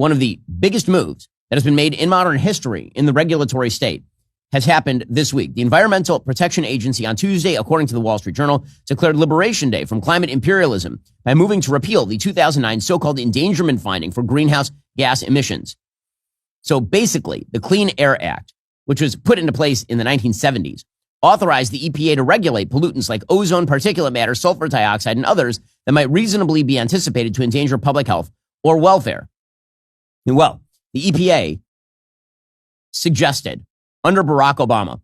one of the biggest moves that has been made in modern history in the regulatory state has happened this week. The Environmental Protection Agency on Tuesday, according to the Wall Street Journal, declared Liberation Day from climate imperialism by moving to repeal the 2009 so-called endangerment finding for greenhouse gas emissions. So basically, the Clean Air Act, which was put into place in the 1970s, authorized the EPA to regulate pollutants like ozone, particulate matter, sulfur dioxide, and others that might reasonably be anticipated to endanger public health or welfare. Well, the EPA suggested under Barack Obama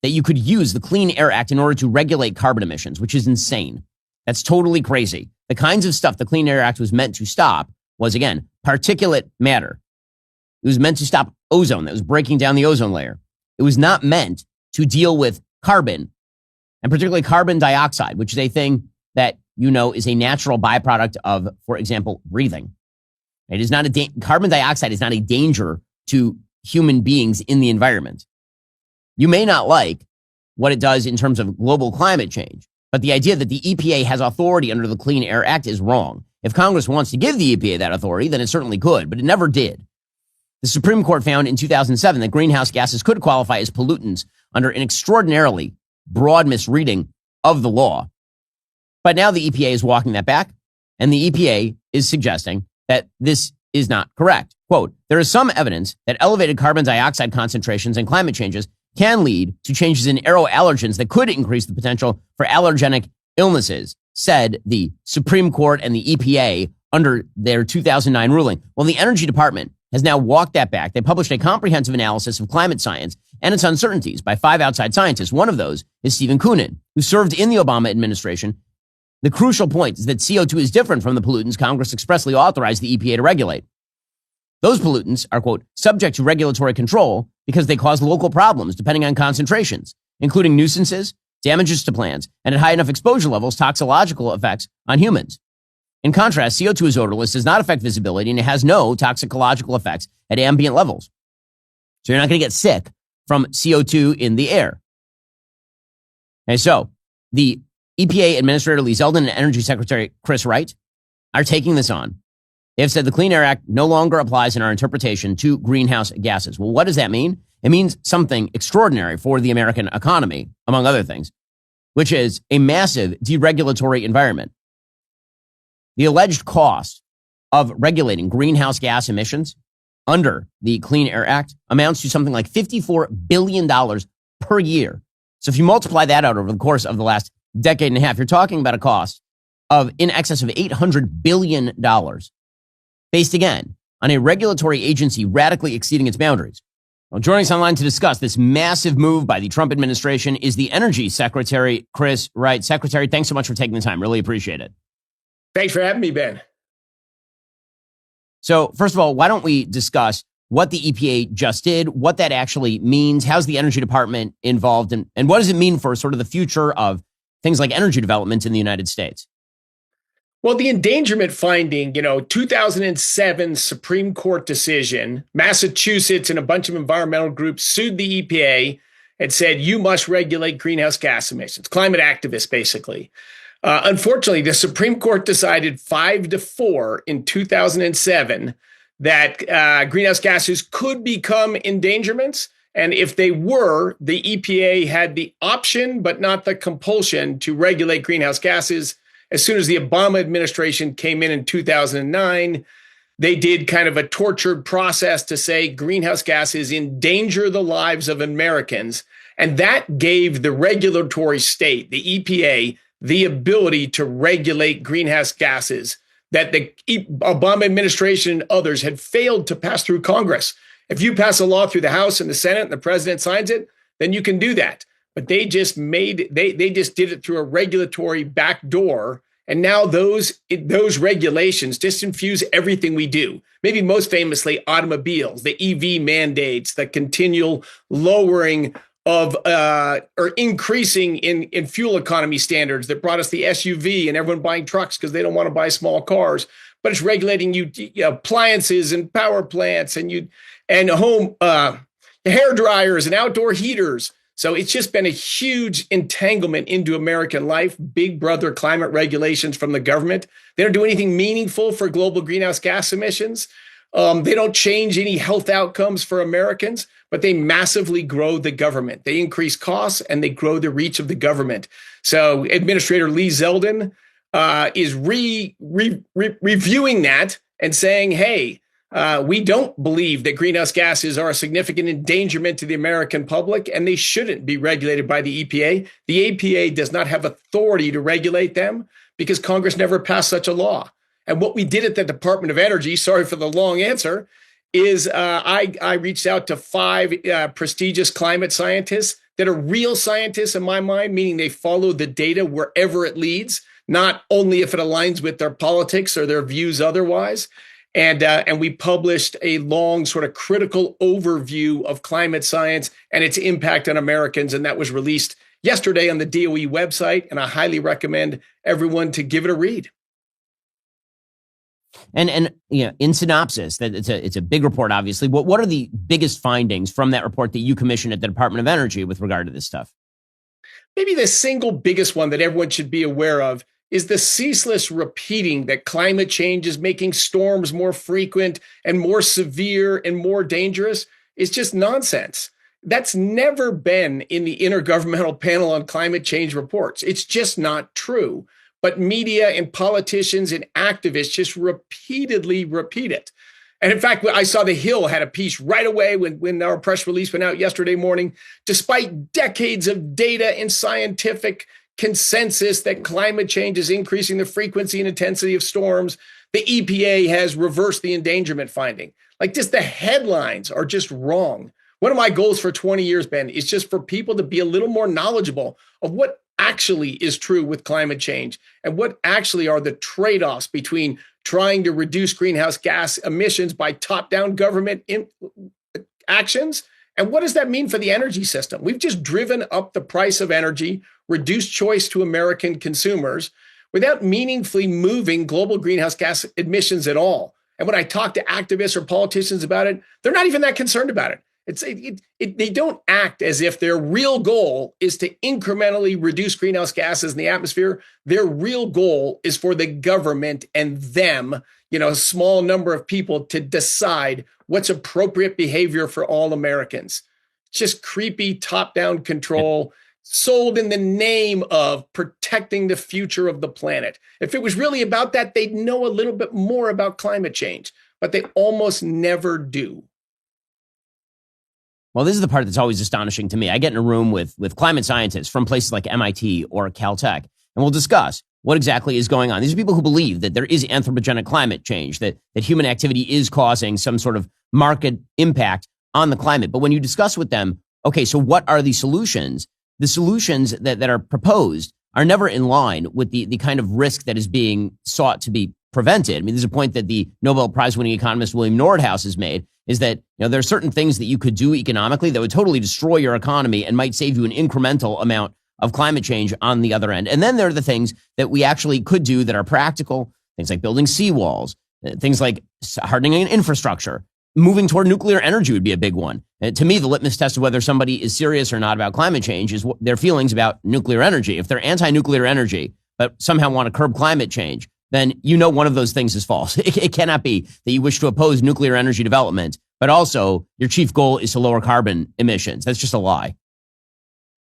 that you could use the Clean Air Act in order to regulate carbon emissions, which is insane. That's totally crazy. The kinds of stuff the Clean Air Act was meant to stop was, again, particulate matter. It was meant to stop ozone that was breaking down the ozone layer. It was not meant to deal with carbon, and particularly carbon dioxide, which is a thing that you know is a natural byproduct of, for example, breathing. It is not carbon dioxide is not a danger to human beings in the environment. You may not like what it does in terms of global climate change, but the idea that the EPA has authority under the Clean Air Act is wrong. If Congress wants to give the EPA that authority, then it certainly could, but it never did. The Supreme Court found in 2007 that greenhouse gases could qualify as pollutants under an extraordinarily broad misreading of the law. But now the EPA is walking that back, and the EPA is suggesting that this is not correct. Quote, there is some evidence that elevated carbon dioxide concentrations and climate changes can lead to changes in aeroallergens that could increase the potential for allergenic illnesses, said the Supreme Court and the EPA under their 2009 ruling. Well, the Energy Department has now walked that back. They published a comprehensive analysis of climate science and its uncertainties by 5 outside scientists. One of those is Stephen Koonin, who served in the Obama administration. The crucial point is that CO2 is different from the pollutants Congress expressly authorized the EPA to regulate. Those pollutants are, quote, subject to regulatory control because they cause local problems depending on concentrations, including nuisances, damages to plants, and at high enough exposure levels, toxicological effects on humans. In contrast, CO2 is odorless, does not affect visibility, and it has no toxicological effects at ambient levels. So you're not going to get sick from CO2 in the air. And so the EPA Administrator Lee Zeldin and Energy Secretary Chris Wright are taking this on. They have said the Clean Air Act no longer applies in our interpretation to greenhouse gases. Well, what does that mean? It means something extraordinary for the American economy, among other things, which is a massive deregulatory environment. The alleged cost of regulating greenhouse gas emissions under the Clean Air Act amounts to something like $54 billion per year. So if you multiply that out over the course of the last decade and a half, you're talking about a cost of in excess of $800 billion, based again on a regulatory agency radically exceeding its boundaries. Well, joining us online to discuss this massive move by the Trump administration is the Energy Secretary, Chris Wright. Secretary, thanks so much for taking the time. Really appreciate it. Thanks for having me, Ben. So first of all, why don't we discuss what the EPA just did, what that actually means, how's the Energy Department involved, and what does it mean for sort of the future of things like energy development in the United States? Well, the endangerment finding, 2007 Supreme Court decision, Massachusetts and a bunch of environmental groups sued the EPA and said, you must regulate greenhouse gas emissions, climate activists, basically. Unfortunately, the Supreme Court decided 5-4 in 2007 that greenhouse gases could become endangerments. And if they were, the EPA had the option, but not the compulsion to regulate greenhouse gases. As soon as the Obama administration came in 2009, they did kind of a tortured process to say greenhouse gases endanger the lives of Americans. And that gave the regulatory state, the EPA, the ability to regulate greenhouse gases that the Obama administration and others had failed to pass through Congress. If you pass a law through the House and the Senate and the president signs it, then you can do that. But they just did it through a regulatory back door. And now those regulations just infuse everything we do. Maybe most famously automobiles, the EV mandates, the continual lowering of or increasing in fuel economy standards that brought us the SUV and everyone buying trucks because they don't want to buy small cars. But it's regulating appliances and power plants and home hair dryers and outdoor heaters. So it's just been a huge entanglement into American life. Big brother climate regulations from the government. They don't do anything meaningful for global greenhouse gas emissions. They don't change any health outcomes for Americans, but they massively grow the government. They increase costs and they grow the reach of the government. So Administrator Lee Zeldin is reviewing that and saying, hey, we don't believe that greenhouse gases are a significant endangerment to the American public, and they shouldn't be regulated by the EPA. The EPA does not have authority to regulate them because Congress never passed such a law. And what we did at the Department of Energy, sorry for the long answer, is I reached out to 5 prestigious climate scientists that are real scientists in my mind, meaning they follow the data wherever it leads, not only if it aligns with their politics or their views otherwise. And we published a long sort of critical overview of climate science and its impact on Americans. And that was released yesterday on the DOE website. And I highly recommend everyone to give it a read. And in synopsis, that it's a big report, obviously. What are the biggest findings from that report that you commissioned at the Department of Energy with regard to this stuff? Maybe the single biggest one that everyone should be aware of is the ceaseless repeating that climate change is making storms more frequent and more severe and more dangerous. Is just nonsense. That's never been in the Intergovernmental Panel on Climate Change reports. It's just not true. But media and politicians and activists just repeatedly repeat it. And in fact, I saw The Hill had a piece right away when our press release went out yesterday morning. Despite decades of data and scientific consensus that climate change is increasing the frequency and intensity of storms, the EPA has reversed the endangerment finding. Like, just the headlines are just wrong. One of my goals for 20 years, Ben, is just for people to be a little more knowledgeable of what actually is true with climate change and what actually are the trade-offs between trying to reduce greenhouse gas emissions by top-down government actions. And what does that mean for the energy system? We've just driven up the price of energy, reduced choice to American consumers without meaningfully moving global greenhouse gas emissions at all. And when I talk to activists or politicians about it, they're not even that concerned about it. They don't act as if their real goal is to incrementally reduce greenhouse gases in the atmosphere. Their real goal is for the government and them, a small number of people, to decide what's appropriate behavior for all Americans. It's just creepy top-down control sold in the name of protecting the future of the planet. If it was really about that, they'd know a little bit more about climate change, but they almost never do. Well, this is the part that's always astonishing to me. I get in a room with climate scientists from places like MIT or Caltech, and we'll discuss what exactly is going on. These are people who believe that there is anthropogenic climate change, that human activity is causing some sort of market impact on the climate. But when you discuss with them, okay, so what are the solutions? The solutions that are proposed are never in line with the kind of risk that is being sought to be prevented. I mean, there's a point that the Nobel Prize-winning economist William Nordhaus has made, is that there are certain things that you could do economically that would totally destroy your economy and might save you an incremental amount of climate change on the other end. And then there are the things that we actually could do that are practical, things like building seawalls, things like hardening an infrastructure. Moving toward nuclear energy would be a big one. To me, the litmus test of whether somebody is serious or not about climate change is their feelings about nuclear energy. If they're anti-nuclear energy, but somehow want to curb climate change, then one of those things is false. It cannot be that you wish to oppose nuclear energy development, but also your chief goal is to lower carbon emissions. That's just a lie.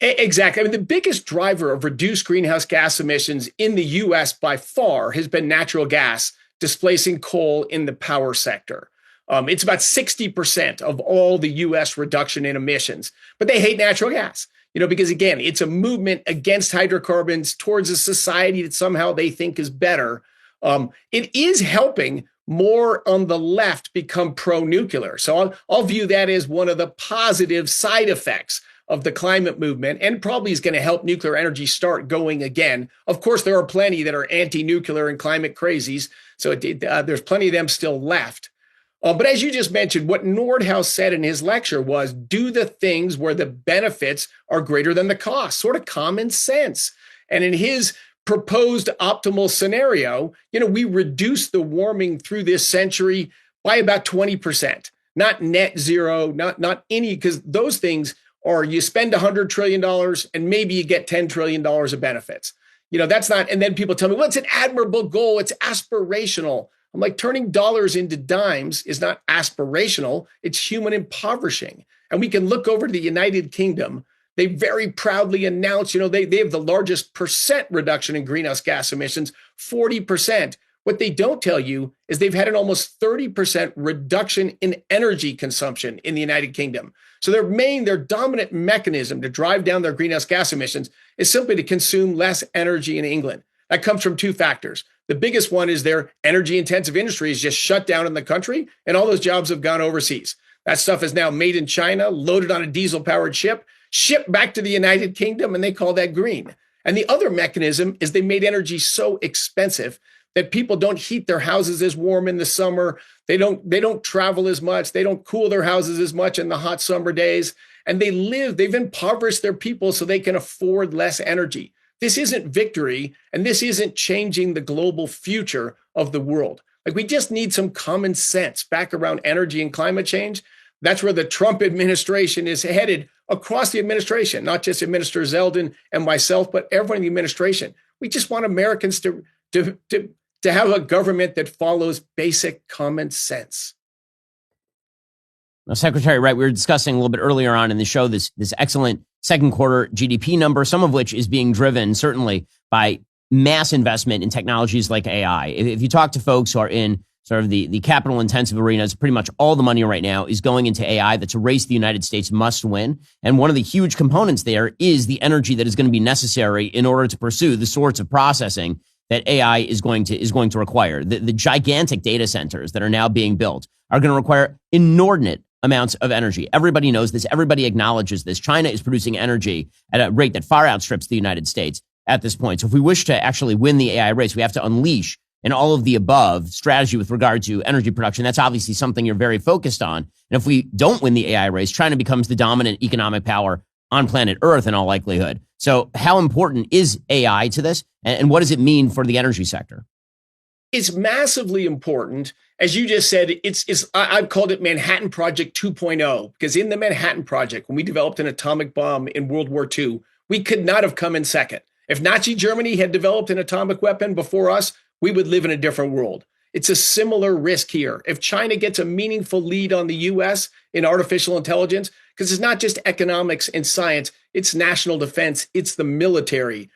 Exactly. I mean, the biggest driver of reduced greenhouse gas emissions in the U.S. by far has been natural gas displacing coal in the power sector. It's about 60% of all the U.S. reduction in emissions, but they hate natural gas. Because again, it's a movement against hydrocarbons towards a society that somehow they think is better. It is helping more on the left become pro-nuclear. So I'll view that as one of the positive side effects of the climate movement, and probably is going to help nuclear energy start going again. Of course, there are plenty that are anti-nuclear and climate crazies. So there's plenty of them still left. But as you just mentioned, what Nordhaus said in his lecture was, do the things where the benefits are greater than the cost, sort of common sense. And in his proposed optimal scenario, we reduce the warming through this century by about 20%, not net zero, not any, because those things are, you spend $100 trillion and maybe you get $10 trillion of benefits. That's not, and then people tell me, well, it's an admirable goal, it's aspirational. I'm like, turning dollars into dimes is not aspirational, it's human impoverishing. And we can look over to the United Kingdom. They very proudly announce, they have the largest percent reduction in greenhouse gas emissions, 40%. What they don't tell you is they've had an almost 30% reduction in energy consumption in the United Kingdom. So their dominant mechanism to drive down their greenhouse gas emissions is simply to consume less energy in England. That comes from two factors. The biggest one is their energy intensive industry is just shut down in the country, and all those jobs have gone overseas. That stuff is now made in China, loaded on a diesel powered ship, shipped back to the United Kingdom, and they call that green. And the other mechanism is they made energy so expensive that people don't heat their houses as warm in the summer. They don't travel as much. They don't cool their houses as much in the hot summer days. And they've impoverished their people so they can afford less energy. This isn't victory, and this isn't changing the global future of the world. Like, we just need some common sense back around energy and climate change. That's where the Trump administration is headed across the administration, not just Minister Zeldin and myself, but everyone in the administration. We just want Americans to have a government that follows basic common sense. Now, Secretary Wright, we were discussing a little bit earlier on in the show this excellent second quarter GDP number, some of which is being driven certainly by mass investment in technologies like AI. If you talk to folks who are in sort of the capital intensive arenas, pretty much all the money right now is going into AI. That's a race the United States must win. And one of the huge components there is the energy that is going to be necessary in order to pursue the sorts of processing that AI is going to require. The gigantic data centers that are now being built are going to require inordinate amounts of energy. Everybody knows this. Everybody acknowledges this. China is producing energy at a rate that far outstrips the United States at this point. So if we wish to actually win the AI race, we have to unleash an all of the above strategy with regard to energy production. That's obviously something you're very focused on. And if we don't win the AI race, China becomes the dominant economic power on planet Earth in all likelihood. So how important is AI to this? And what does it mean for the energy sector? It's massively important. As you just said, I've called it Manhattan Project 2.0, because in the Manhattan Project, when we developed an atomic bomb in World War II, we could not have come in second. If Nazi Germany had developed an atomic weapon before us, we would live in a different world. It's a similar risk here. If China gets a meaningful lead on the US in artificial intelligence, because it's not just economics and science, it's national defense, it's the military.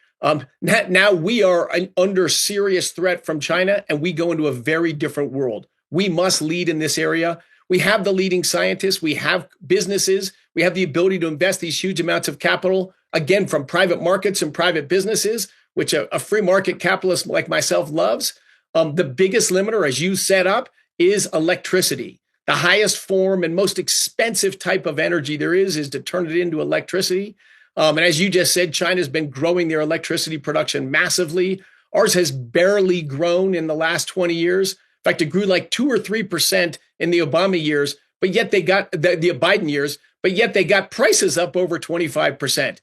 Now we are under serious threat from China, and we go into a very different world. We must lead in this area. We have the leading scientists. We have businesses. We have the ability to invest these huge amounts of capital, again, from private markets and private businesses, which a free market capitalist like myself loves. The biggest limiter, as you set up, is electricity. The highest form and most expensive type of energy there is to turn it into electricity. And as you just said, China's been growing their electricity production massively. Ours has barely grown in the last 20 years. In fact, it grew like 2 or 3% in the Obama years, but yet they got the Biden years, but yet they got prices up over 25%.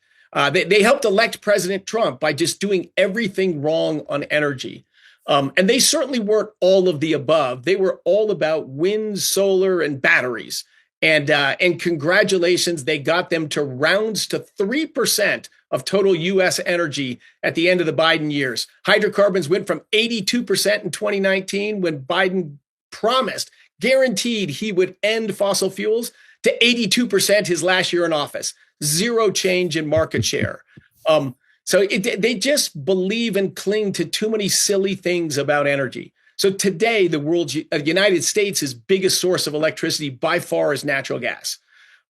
They helped elect President Trump by just doing everything wrong on energy. And they certainly weren't all of the above. They were all about wind, solar, and batteries. And congratulations, they got them to rounds to 3% of total U.S. energy at the end of the Biden years. Hydrocarbons went from 82% in 2019 when Biden guaranteed he would end fossil fuels, to 82% his last year in office. Zero change in market share. They just believe and cling to too many silly things about energy. So today, the United States' biggest source of electricity by far is natural gas.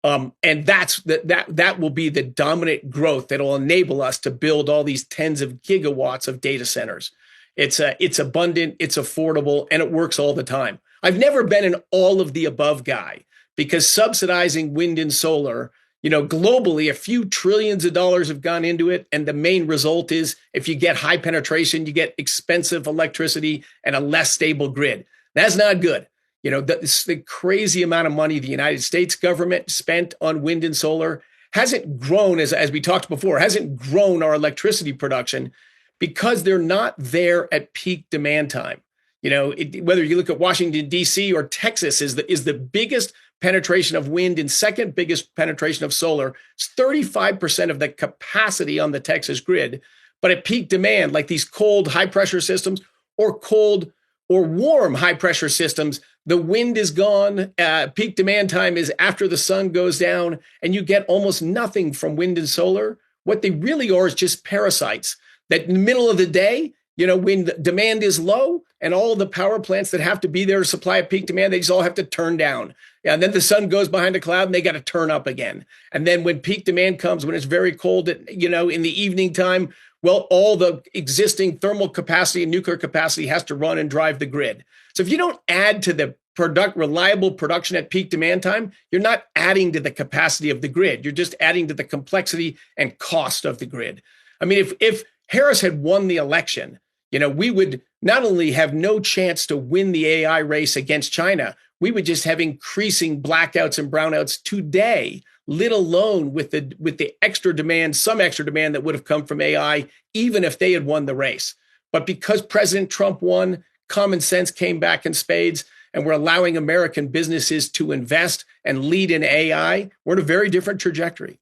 And that will be the dominant growth that will enable us to build all these tens of gigawatts of data centers. It's abundant, it's affordable, and it works all the time. I've never been an all of the above guy, because subsidizing wind and solar, globally, a few trillions of dollars have gone into it. And the main result is, if you get high penetration, you get expensive electricity and a less stable grid. That's not good. The crazy amount of money the United States government spent on wind and solar hasn't grown, as we talked before, hasn't grown our electricity production, because they're not there at peak demand time. Whether you look at Washington, D.C. or Texas is the biggest penetration of wind and second biggest penetration of solar. It's 35% of the capacity on the Texas grid. But at peak demand, like these cold high pressure systems or cold or warm high pressure systems, the wind is gone. Peak demand time is after the sun goes down, and you get almost nothing from wind and solar. What they really are is just parasites that in the middle of the day, when the demand is low and all the power plants that have to be there to supply a peak demand, they just all have to turn down. And then the sun goes behind a cloud and they got to turn up again. And then when peak demand comes, when it's very cold, in the evening time, well, all the existing thermal capacity and nuclear capacity has to run and drive the grid. So if you don't add to the reliable production at peak demand time, you're not adding to the capacity of the grid. You're just adding to the complexity and cost of the grid. I mean, if Harris had won the election, we would not only have no chance to win the AI race against China, we would just have increasing blackouts and brownouts today, let alone with the extra demand, some extra demand that would have come from AI, even if they had won the race. But because President Trump won, common sense came back in spades, and we're allowing American businesses to invest and lead in AI. We're in a very different trajectory,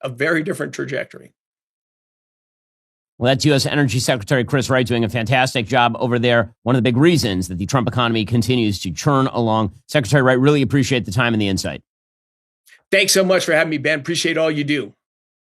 Well, that's U.S. Energy Secretary Chris Wright doing a fantastic job over there. One of the big reasons that the Trump economy continues to churn along. Secretary Wright, really appreciate the time and the insight. Thanks so much for having me, Ben. Appreciate all you do.